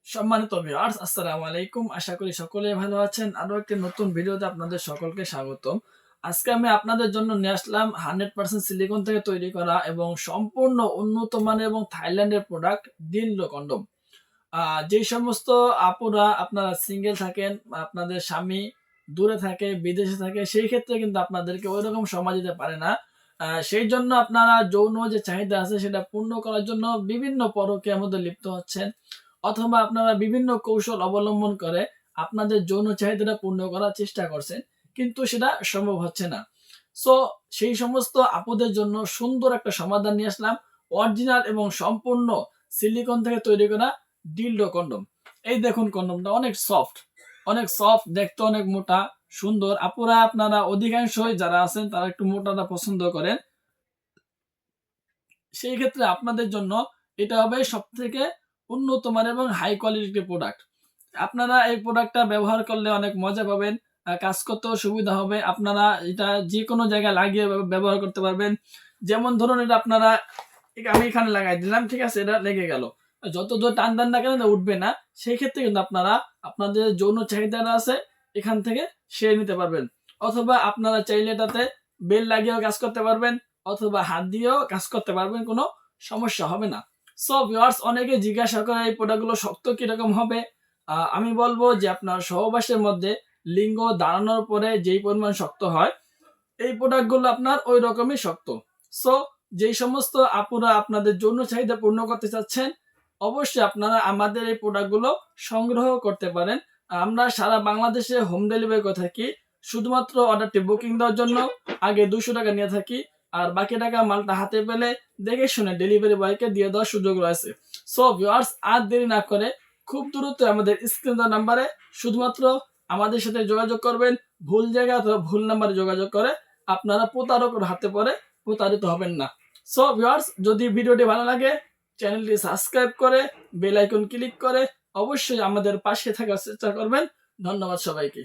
সম্মানিত ভিউয়ার্স, আসসালামু আলাইকুম। আশা করি সকলেই ভালো আছেন। আরো একটি নতুন ভিডিওতে আপনাদের সকলকে স্বাগতম। আজকে আমি আপনাদের জন্য নিয়ে আসলাম 100% সিলিকন থেকে তৈরি করা এবং সম্পূর্ণ উন্নত মানের এবং থাইল্যান্ডের প্রোডাক্ট দিলডো কন্ডম। যে সমস্ত আপুরা আপনারা সিঙ্গেল থাকেন, আপনাদের স্বামী দূরে থাকে, বিদেশে থাকে, সেই ক্ষেত্রে কিন্তু আপনাদেরকে ওইরকম সময় দিতে পারে না। সেই জন্য আপনারা যৌন যে চাহিদা আছে সেটা পূর্ণ করার জন্য বিভিন্ন পরকীয়ার মধ্যে লিপ্ত হচ্ছেন, অথবা আপনারা বিভিন্ন কৌশল অবলম্বন করে আপনাদের যৌন চাহিদাটা পূর্ণ করার চেষ্টা করছেন, কিন্তু সেটা সম্ভব হচ্ছে না। সো সেই সমস্ত আপুদের জন্য সুন্দর একটা সমাধান নিয়ে আসলাম, অরিজিনাল এবং সম্পূর্ণ সিলিকন থেকে তৈরি করা ডিলডো কন্ডম। এই দেখুন, কন্ডমটা অনেক সফট, দেখতে অনেক মোটা, সুন্দর। আপুরা আপনারা অধিকাংশই যারা আছেন তারা একটু মোটাটা পছন্দ করেন, সেই ক্ষেত্রে আপনাদের জন্য এটা হবে সব থেকে উন্নত মানের এবং হাই কোয়ালিটির প্রোডাক্ট। আপনারা এই প্রোডাক্টটা ব্যবহার করলে অনেক মজা পাবেন, কাজ করতেও সুবিধা হবে। আপনারা এটা যে কোনো জায়গায় লাগিয়ে ব্যবহার করতে পারবেন। যেমন ধরুন, এটা আপনারা আমি এখানে লাগাই দিলাম, ঠিক আছে, এটা লেগে গেল, যত দূর টান টান না কেন এটা উঠবে না। সেই ক্ষেত্রে কিন্তু আপনারা আপনাদের যৌন চাহিদাটা আছে এখান থেকে সেরে নিতে পারবেন। অথবা আপনারা চাইলে এটাতে বেল লাগিয়েও কাজ করতে পারবেন, অথবা হাত দিয়েও কাজ করতে পারবেন, কোনো সমস্যা হবে না। সো ভিউয়ার্স, অনেকে জিজ্ঞাসা করে এই প্রোডাক্টগুলো শক্ত কিরকম হবে। আমি বলবো যে আপনার সহবাসের মধ্যে লিঙ্গ দাঁড়ানোর পরে যেই পরিমাণ শক্ত হয়, এই প্রোডাক্টগুলো আপনার ওই রকমই শক্ত। সো যেই সমস্ত আপুরা আপনাদের যৌন চাহিদা পূর্ণ করতে চাচ্ছেন, অবশ্যই আপনারা আমাদের এই প্রোডাক্টগুলো সংগ্রহ করতে পারেন। আমরা সারা বাংলাদেশে হোম ডেলিভারি করে থাকি। শুধুমাত্র অর্ডারটি বুকিং দেওয়ার জন্য আগে 200 টাকা নিয়ে থাকি, আর বাকি টাকা মালটা হাতে পেলে দেখে শুনে ডেলিভারি বয়কে দিয়ে দেওয়ার সুযোগ রয়েছে। সো ভিউয়ার্স, আর দেরি না করে খুব দ্রুত আমাদের স্ক্রিন দেওয়া নাম্বারে শুধুমাত্র আমাদের সাথে যোগাযোগ করবেন। ভুল জায়গা অথবা ভুল নাম্বারে যোগাযোগ করে আপনারা প্রতারকের হাতে পড়ে প্রতারিত হবেন না। সো ভিউয়ার্স, যদি ভিডিওটি ভালো লাগে চ্যানেলটি সাবস্ক্রাইব করে বেল আইকন ক্লিক করে অবশ্যই আমাদের পাশে থাকার চেষ্টা করবেন। ধন্যবাদ সবাইকে।